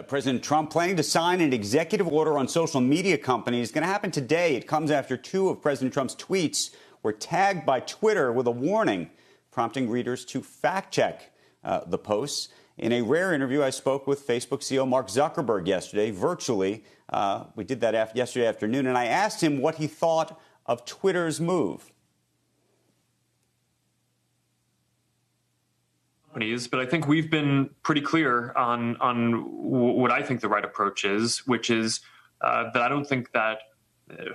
President Trump planning to sign an executive order on social media companies. It's going to happen today. It comes after two of President Trump's tweets were tagged by Twitter with a warning, prompting readers to fact-check the posts. In a rare interview, I spoke with Facebook CEO Mark Zuckerberg yesterday, virtually. We did that yesterday afternoon, and I asked him what he thought of Twitter's move. But I think we've been pretty clear on what I think the right approach is, which is that I don't think that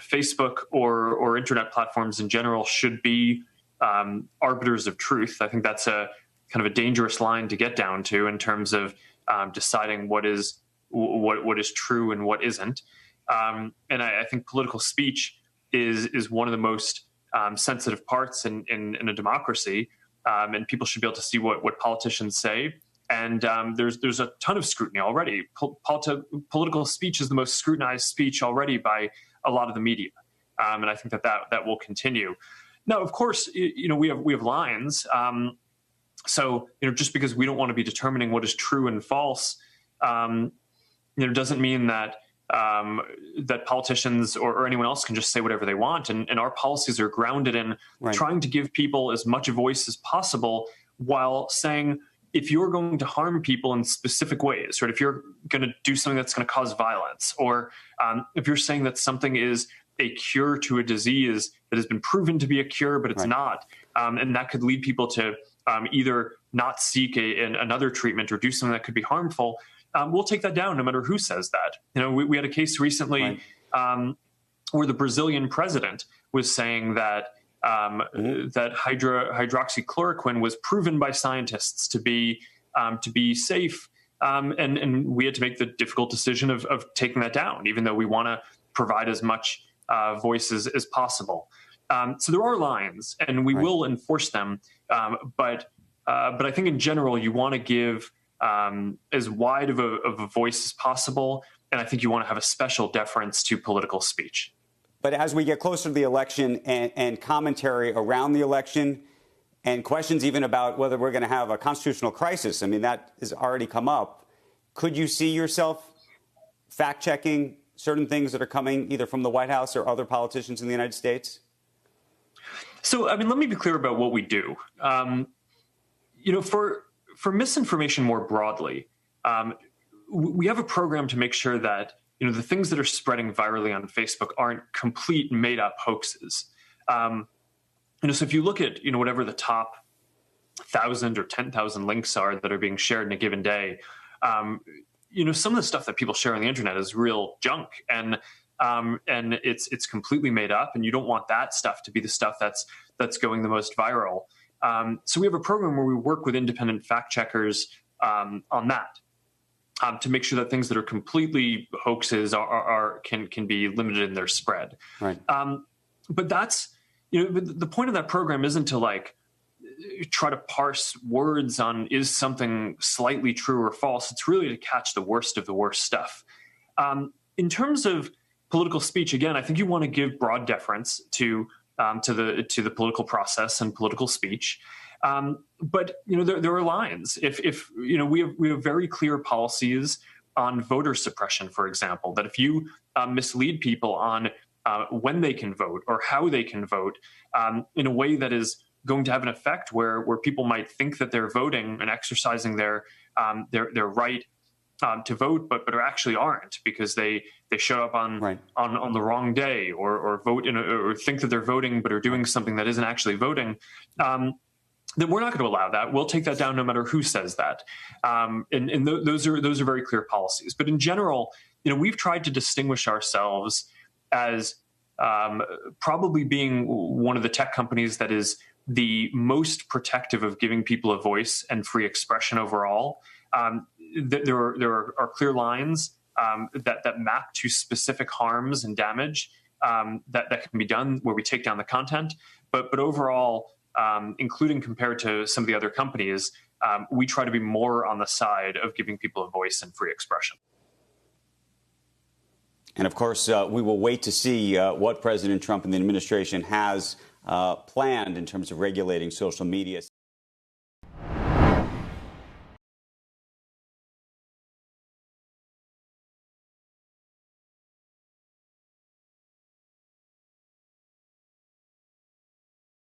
Facebook or internet platforms in general should be arbiters of truth. I think that's a kind of a dangerous line to get down to in terms of deciding what is true and what isn't. And I think political speech is one of the most sensitive parts in a democracy. And people should be able to see what politicians say. And there's a ton of scrutiny already. Political speech is the most scrutinized speech already by a lot of the media. And I think that will continue. Now, of course, we have lines. So just because we don't want to be determining what is true and false, doesn't mean that that politicians or anyone else can just say whatever they want. And our policies are grounded in trying to give people as much a voice as possible while saying, if you're going to harm people in specific ways, or if you're going to do something that's going to cause violence, or if you're saying that something is a cure to a disease that has been proven to be a cure, but it's not, and that could lead people to either not seek another treatment or do something that could be harmful, we'll take that down no matter who says that. We had a case recently where the Brazilian president was saying that that hydroxychloroquine was proven by scientists to be safe, and we had to make the difficult decision of taking that down, even though we want to provide as much voices as possible. So there are lines, and we will enforce them, but I think in general you want to give as wide of a voice as possible. And I think you want to have a special deference to political speech. But as we get closer to the election and commentary around the election and questions even about whether we're going to have a constitutional crisis, I mean, that has already come up. Could you see yourself fact-checking certain things that are coming either from the White House or other politicians in the United States? So, I mean, let me be clear about what we do. For misinformation more broadly, we have a program to make sure that the things that are spreading virally on Facebook aren't complete made-up hoaxes. So if you look at whatever the top 1,000 or 10,000 links are that are being shared in a given day, some of the stuff that people share on the internet is real junk, and it's completely made up, and you don't want that stuff to be the stuff that's going the most viral. So we have a program where we work with independent fact checkers on that to make sure that things that are completely hoaxes can be limited in their spread. Right. But that's the point of that program isn't to try to parse words on is something slightly true or false. It's really to catch the worst of the worst stuff. In terms of political speech, again, I think you want to give broad deference to the political process and political speech, but there are lines. If we have very clear policies on voter suppression, for example, that if you mislead people on when they can vote or how they can vote in a way that is going to have an effect where people might think that they're voting and exercising their right to vote, but actually aren't because they show up on the wrong day or vote or think that they're voting but are doing something that isn't actually voting, then we're not going to allow that. We'll take that down no matter who says that. And those are very clear policies. But in general, we've tried to distinguish ourselves as probably being one of the tech companies that is the most protective of giving people a voice and free expression overall. There are clear lines that map to specific harms and damage that can be done where we take down the content. But overall, including compared to some of the other companies, we try to be more on the side of giving people a voice and free expression. And of course, we will wait to see what President Trump and the administration has planned in terms of regulating social media.